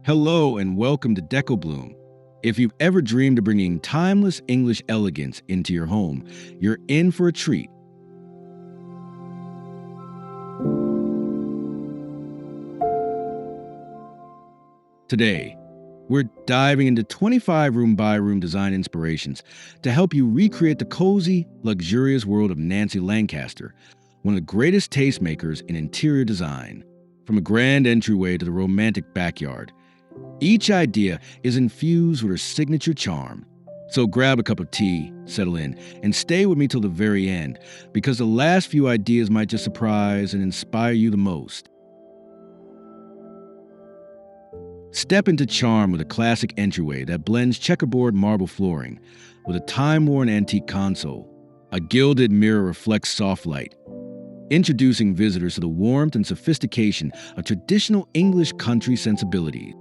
Hello and welcome to Decobloom. If you've ever dreamed of bringing timeless English elegance into your home, you're in for a treat. Today, we're diving into 25 room by room design inspirations to help you recreate the cozy, luxurious world of Nancy Lancaster, one of the greatest tastemakers in interior design. From a grand entryway to the romantic backyard, each idea is infused with her signature charm. So grab a cup of tea, settle in, and stay with me till the very end, because the last few ideas might just surprise and inspire you the most. Step into charm with a classic entryway that blends checkerboard marble flooring with a time-worn antique console. A gilded mirror reflects soft light, introducing visitors to the warmth and sophistication of traditional English country sensibilities.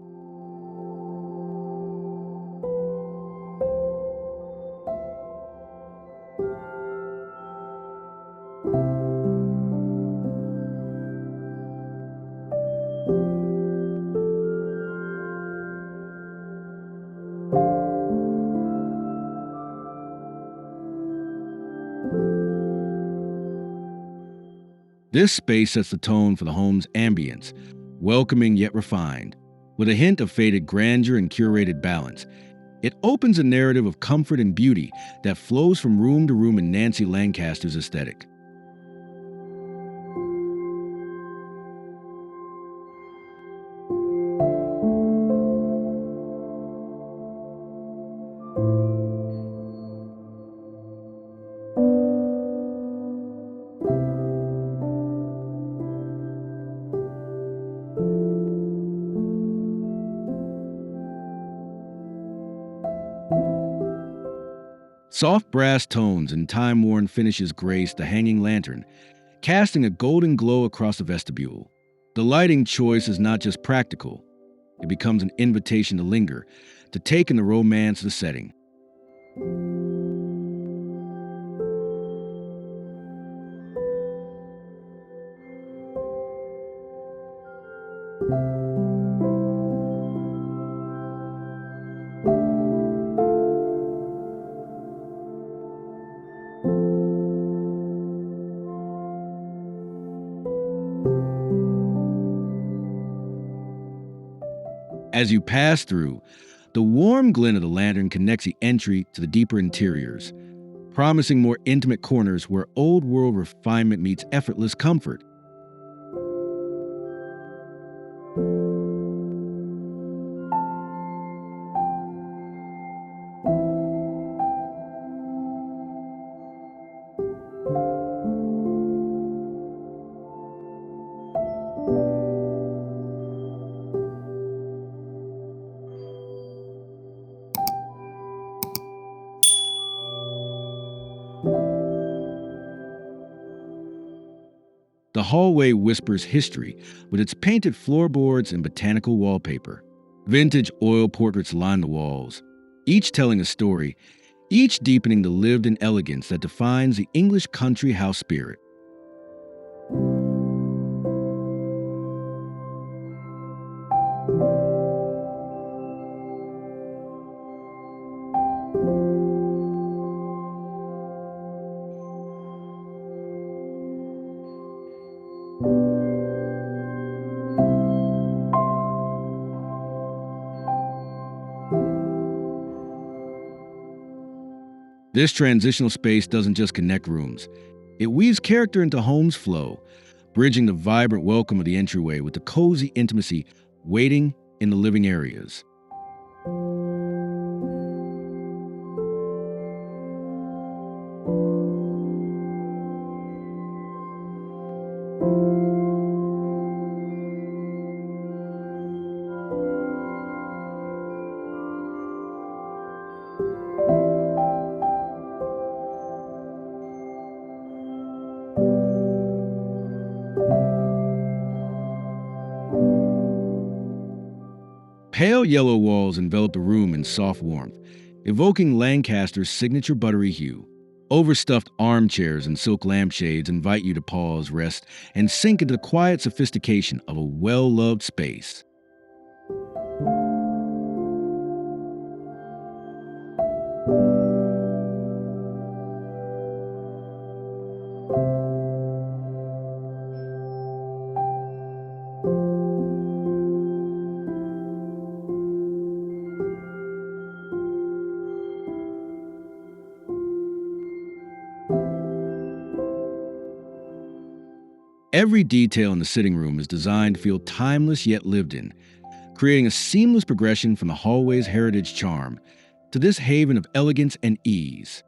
This space sets the tone for the home's ambience, welcoming yet refined. With a hint of faded grandeur and curated balance, it opens a narrative of comfort and beauty that flows from room to room in Nancy Lancaster's aesthetic. Soft brass tones and time-worn finishes grace the hanging lantern, casting a golden glow across the vestibule. The lighting choice is not just practical, it becomes an invitation to linger, to take in the romance of the setting. As you pass through, the warm glint of the lantern connects the entry to the deeper interiors, promising more intimate corners where old-world refinement meets effortless comfort. The hallway whispers history with its painted floorboards and botanical wallpaper. Vintage oil portraits line the walls, each telling a story, each deepening the lived-in elegance that defines the English country house spirit. This transitional space doesn't just connect rooms. It weaves character into home's flow, bridging the vibrant welcome of the entryway with the cozy intimacy waiting in the living areas. Pale yellow walls envelop the room in soft warmth, evoking Lancaster's signature buttery hue. Overstuffed armchairs and silk lampshades invite you to pause, rest, and sink into the quiet sophistication of a well-loved space. Every detail in the sitting room is designed to feel timeless yet lived in, creating a seamless progression from the hallway's heritage charm to this haven of elegance and ease.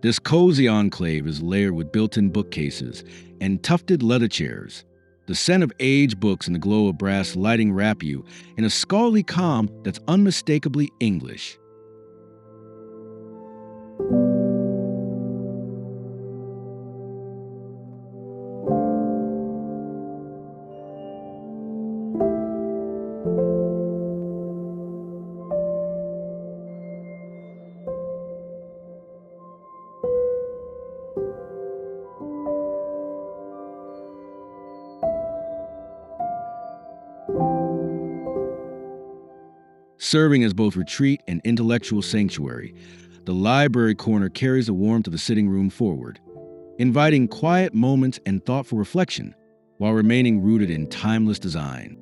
This cozy enclave is layered with built-in bookcases and tufted leather chairs. The scent of aged books and the glow of brass lighting wrap you in a scholarly calm that's unmistakably English. Serving as both retreat and intellectual sanctuary, the library corner carries the warmth of the sitting room forward, inviting quiet moments and thoughtful reflection while remaining rooted in timeless design.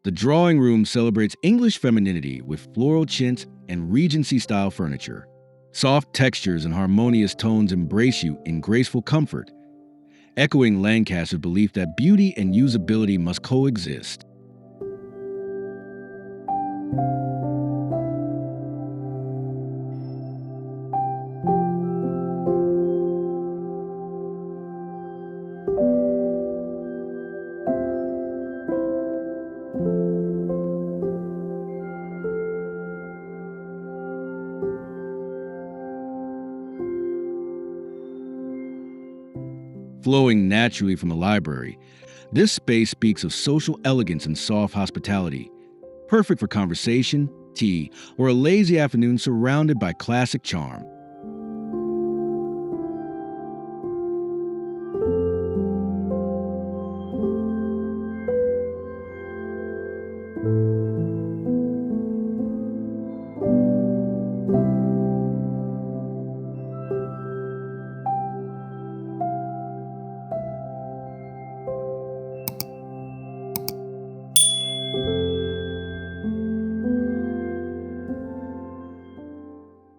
The drawing room celebrates English femininity with floral chintz and Regency-style furniture. Soft textures and harmonious tones embrace you in graceful comfort, echoing Lancaster's belief that beauty and usability must coexist. Flowing naturally from the library, this space speaks of social elegance and soft hospitality, perfect for conversation, tea, or a lazy afternoon surrounded by classic charm.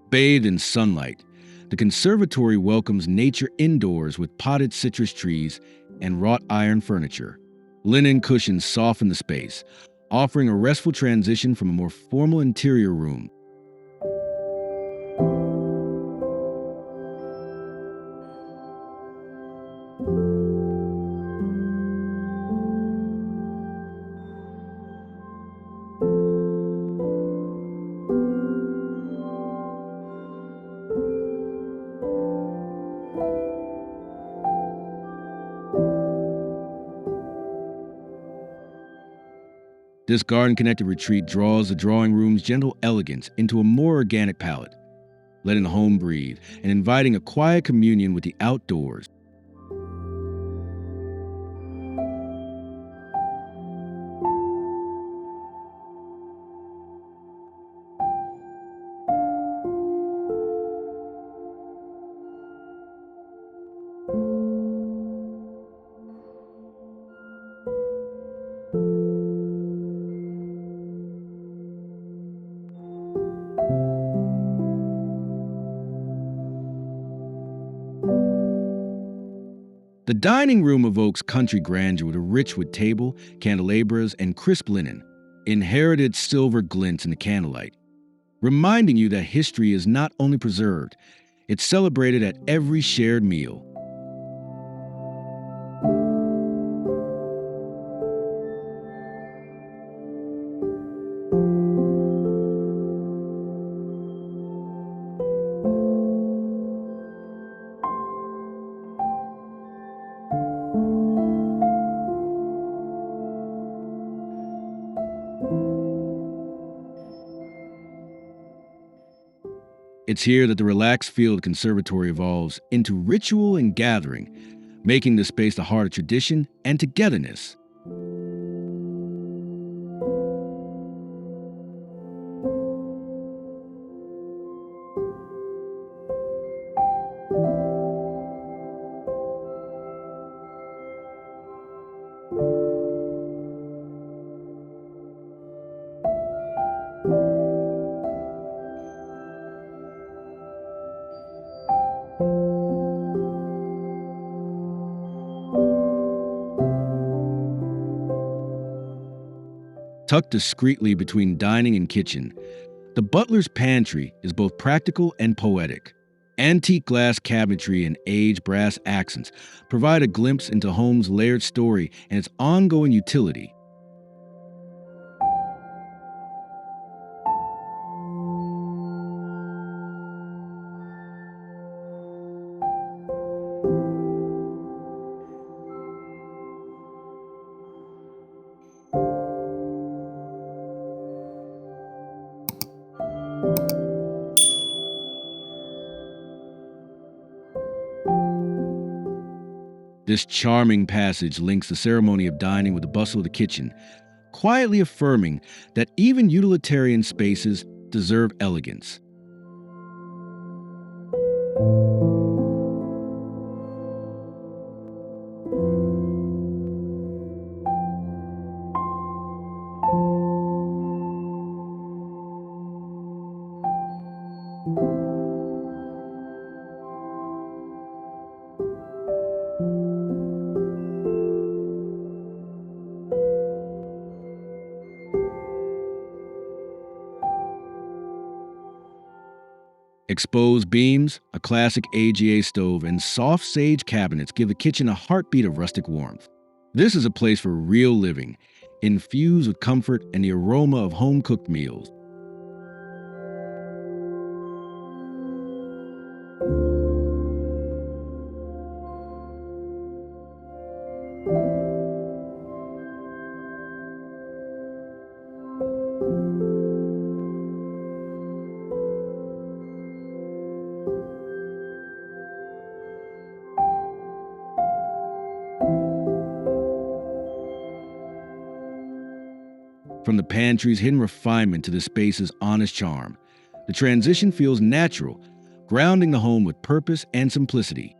Bathed in sunlight, the conservatory welcomes nature indoors with potted citrus trees and wrought iron furniture. Linen cushions soften the space, offering a restful transition from a more formal interior room. This garden-connected retreat draws the drawing room's gentle elegance into a more organic palette, letting the home breathe and inviting a quiet communion with the outdoors. The dining room evokes country grandeur with a rich wood table, candelabras, and crisp linen, inherited silver glints in the candlelight, reminding you that history is not only preserved, it's celebrated at every shared meal. It's here that the relaxed feel of the conservatory evolves into ritual and gathering, making this space the heart of tradition and togetherness. Tucked discreetly between dining and kitchen, the butler's pantry is both practical and poetic. Antique glass cabinetry and aged brass accents provide a glimpse into home's layered story and its ongoing utility. This charming passage links the ceremony of dining with the bustle of the kitchen, quietly affirming that even utilitarian spaces deserve elegance. Exposed beams, a classic AGA stove, and soft sage cabinets give the kitchen a heartbeat of rustic warmth. This is a place for real living, infused with comfort and the aroma of home cooked meals. From the pantry's hidden refinement to the space's honest charm, the transition feels natural, grounding the home with purpose and simplicity.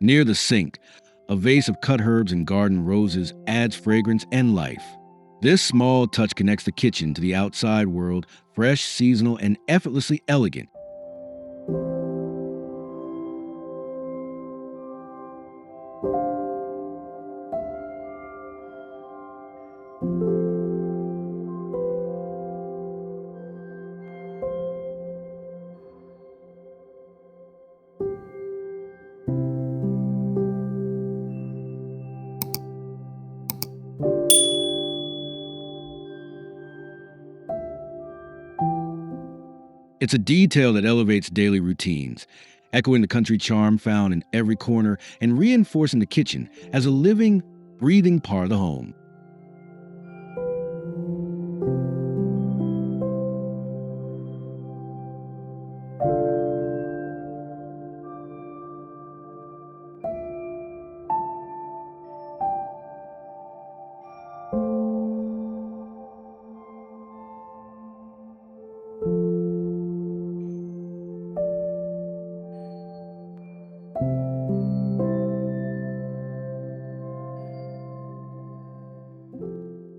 Near the sink, a vase of cut herbs and garden roses adds fragrance and life. This small touch connects the kitchen to the outside world, fresh, seasonal, and effortlessly elegant. It's a detail that elevates daily routines, echoing the country charm found in every corner and reinforcing the kitchen as a living, breathing part of the home.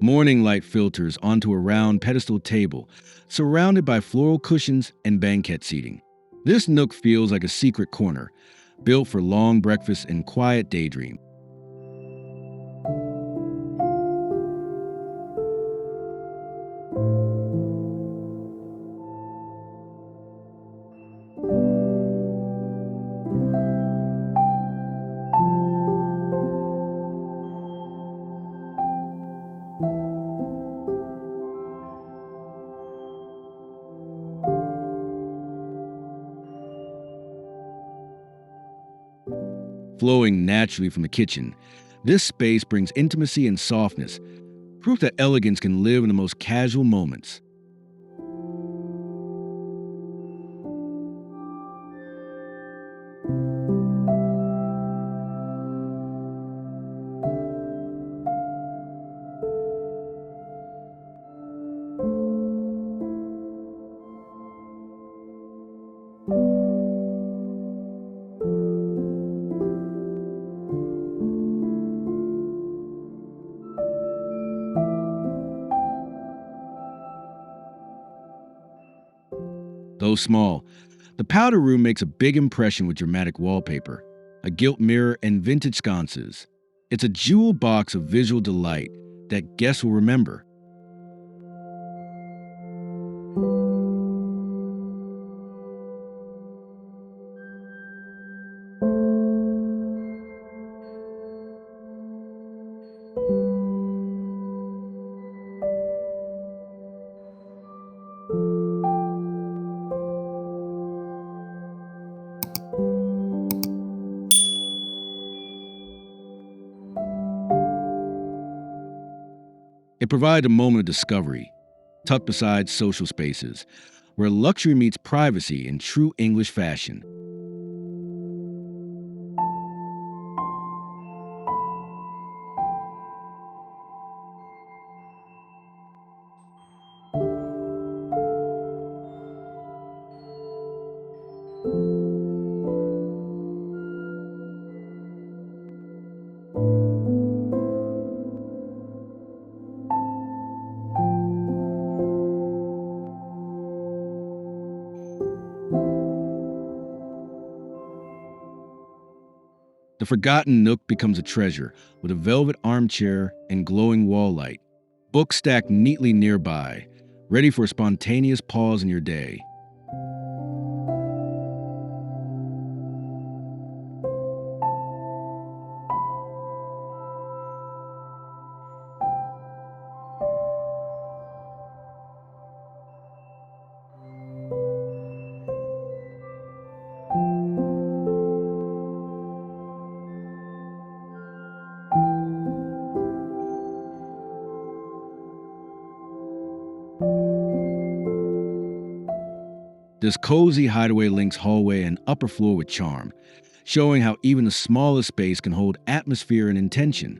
Morning light filters onto a round pedestal table, surrounded by floral cushions and banquette seating. This nook feels like a secret corner, built for long breakfasts and quiet daydream. flowing naturally from the kitchen. This space brings intimacy and softness, proof that elegance can live in the most casual moments. Though small, the powder room makes a big impression with dramatic wallpaper, a gilt mirror, and vintage sconces. It's a jewel box of visual delight that guests will remember. It provides a moment of discovery, tucked beside social spaces, where luxury meets privacy in true English fashion. The forgotten nook becomes a treasure with a velvet armchair and glowing wall light. Books stacked neatly nearby, ready for a spontaneous pause in your day. This cozy hideaway links hallway and upper floor with charm, showing how even the smallest space can hold atmosphere and intention.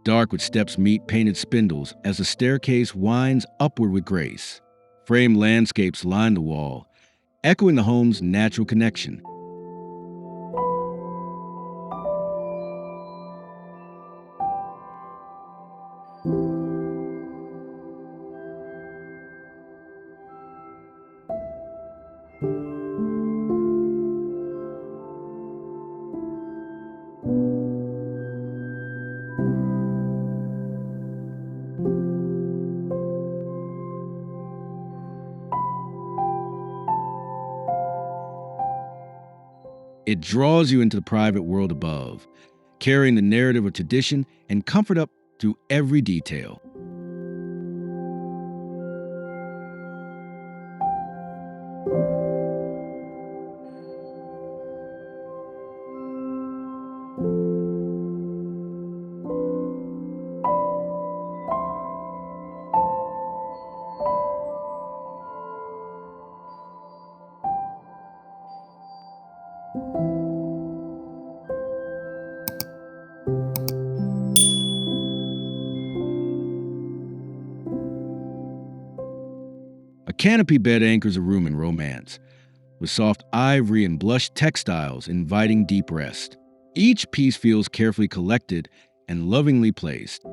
Dark with steps meet painted spindles as the staircase winds upward with grace. Framed landscapes line the wall, echoing the home's natural connection. It draws you into the private world above, carrying the narrative of tradition and comfort up through every detail. A canopy bed anchors a room in romance, with soft ivory and blush textiles inviting deep rest. Each piece feels carefully collected and lovingly placed.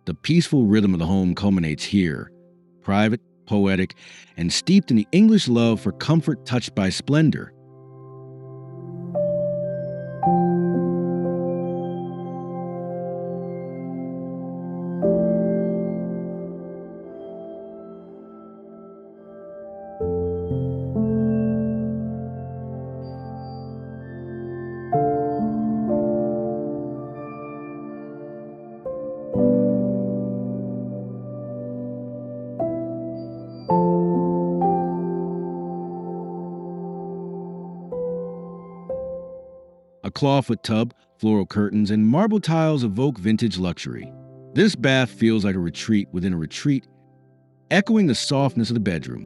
The peaceful rhythm of the home culminates here, private, poetic, and steeped in the English love for comfort touched by splendor. A clawfoot tub, floral curtains, and marble tiles evoke vintage luxury. This bath feels like a retreat within a retreat, echoing the softness of the bedroom.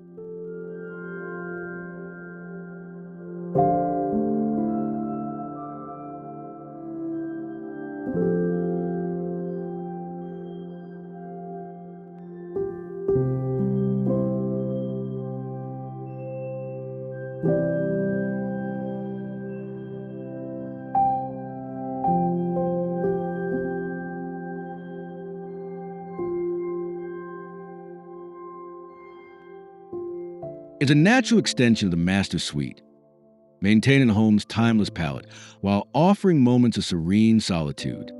It's a natural extension of the master suite, maintaining the home's timeless palette while offering moments of serene solitude.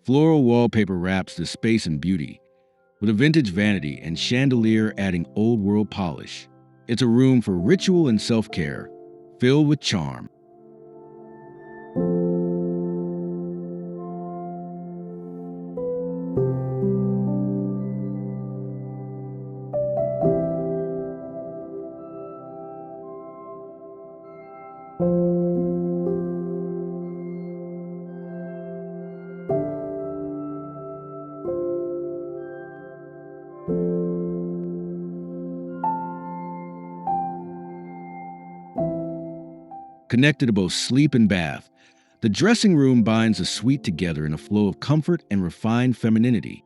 Floral wallpaper wraps the space in beauty, with a vintage vanity and chandelier adding old world polish. It's a room for ritual and self care, filled with charm. Connected to both sleep and bath, the dressing room binds the suite together in a flow of comfort and refined femininity.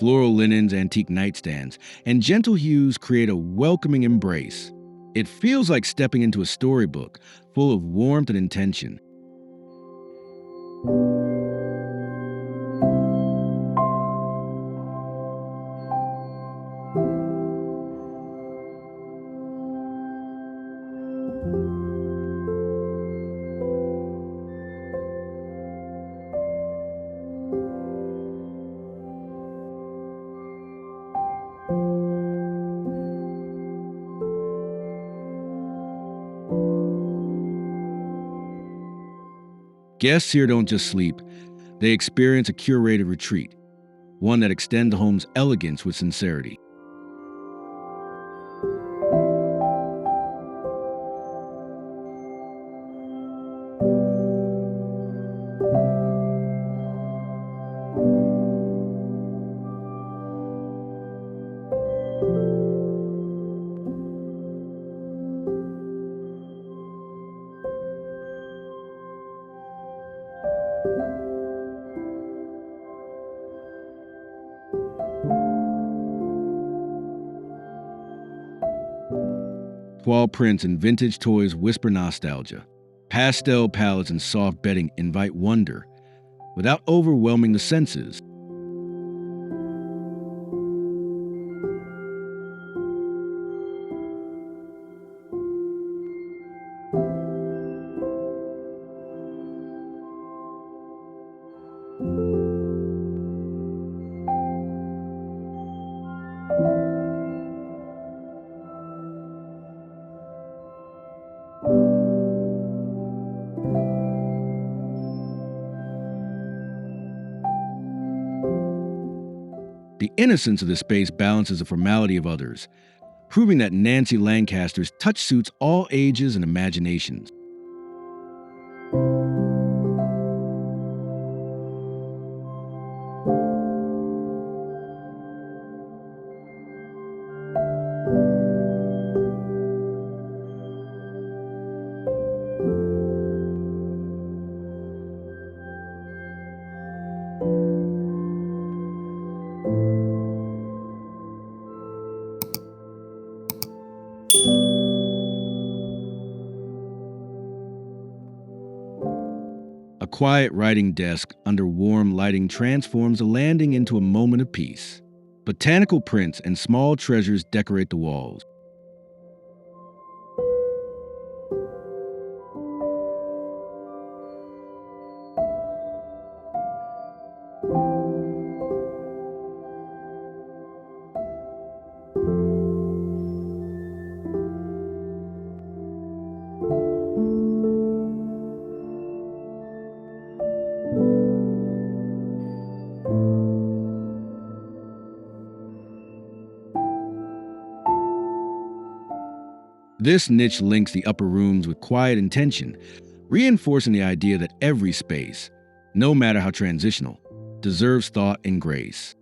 Floral linens, antique nightstands, and gentle hues create a welcoming embrace. It feels like stepping into a storybook, full of warmth and intention. Guests here don't just sleep, they experience a curated retreat, one that extends the home's elegance with sincerity. Wall prints and vintage toys whisper nostalgia. Pastel palettes and soft bedding invite wonder without overwhelming the senses. The innocence of this space balances the formality of others, proving that Nancy Lancaster's touch suits all ages and imaginations. A quiet writing desk under warm lighting transforms the landing into a moment of peace. Botanical prints and small treasures decorate the walls. This niche links the upper rooms with quiet intention, reinforcing the idea that every space, no matter how transitional, deserves thought and grace.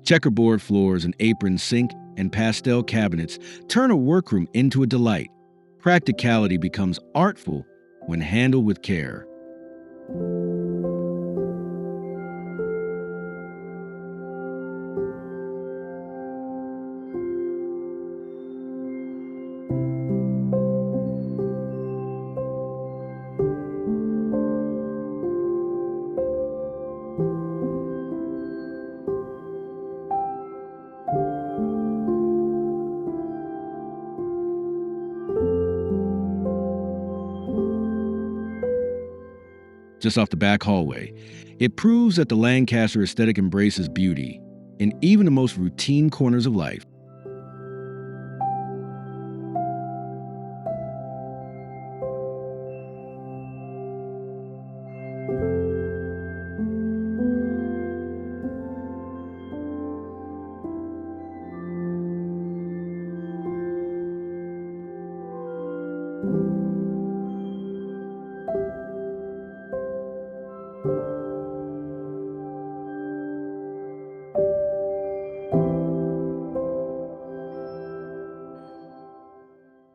Checkerboard floors, an apron sink, and pastel cabinets turn a workroom into a delight. Practicality becomes artful when handled with care. Just off the back hallway, it proves that the Lancaster aesthetic embraces beauty in even the most routine corners of life.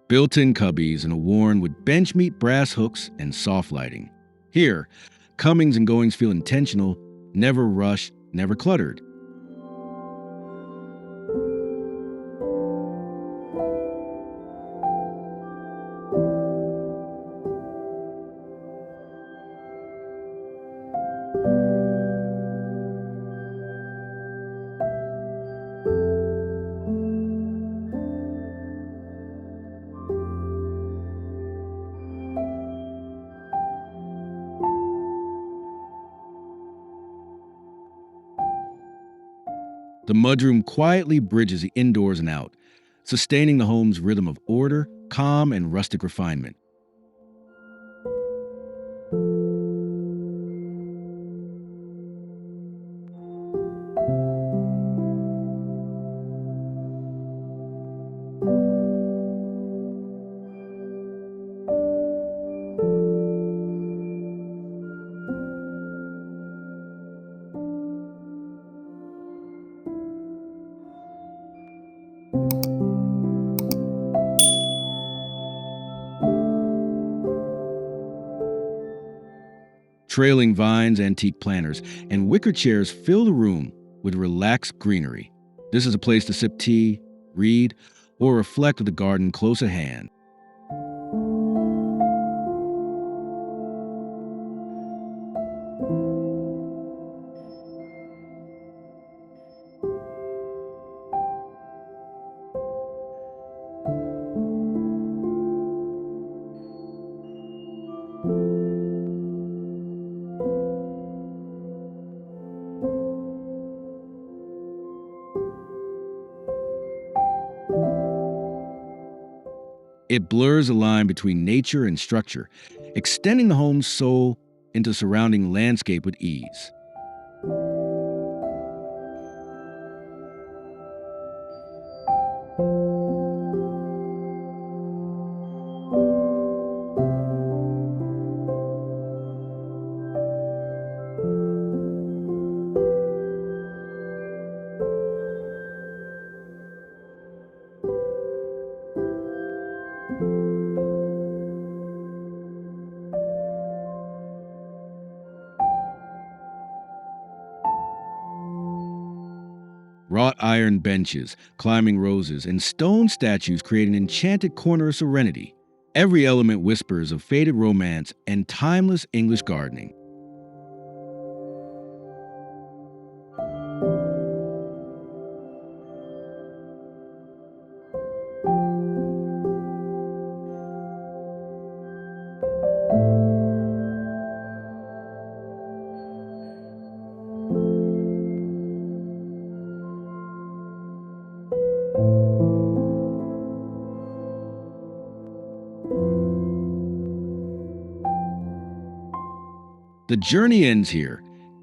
Built-in cubbies and a worn with benchmeat brass hooks and soft lighting. Here, comings and goings feel intentional, never rushed, never cluttered. The mudroom quietly bridges the indoors and out, sustaining the home's rhythm of order, calm, and rustic refinement. Trailing vines, antique planters, and wicker chairs fill the room with relaxed greenery. This is a place to sip tea, read, or reflect with the garden close at hand. It blurs the line between nature and structure, extending the home's soul into surrounding landscape with ease. Wrought iron benches, climbing roses, and stone statues create an enchanted corner of serenity. Every element whispers of faded romance and timeless English gardening. The journey ends here,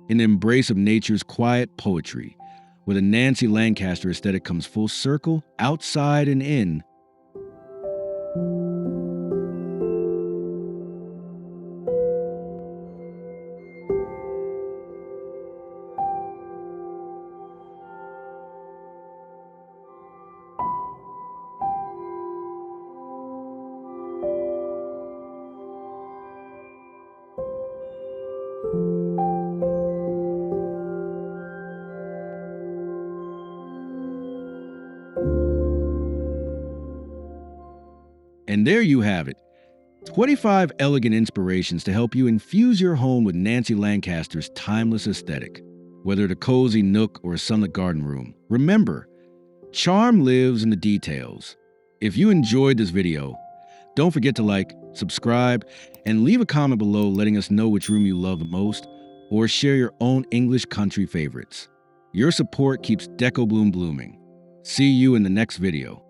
in the embrace of nature's quiet poetry, where the Nancy Lancaster aesthetic comes full circle, outside and in. And there you have it, 25 elegant inspirations to help you infuse your home with Nancy Lancaster's timeless aesthetic. Whether the cozy nook or a sunlit garden room, remember, charm lives in the details. If you enjoyed this video, don't forget to like, subscribe, and leave a comment below letting us know which room you love the most, or share your own English country favorites. Your support keeps Decobloom blooming. See you in the next video.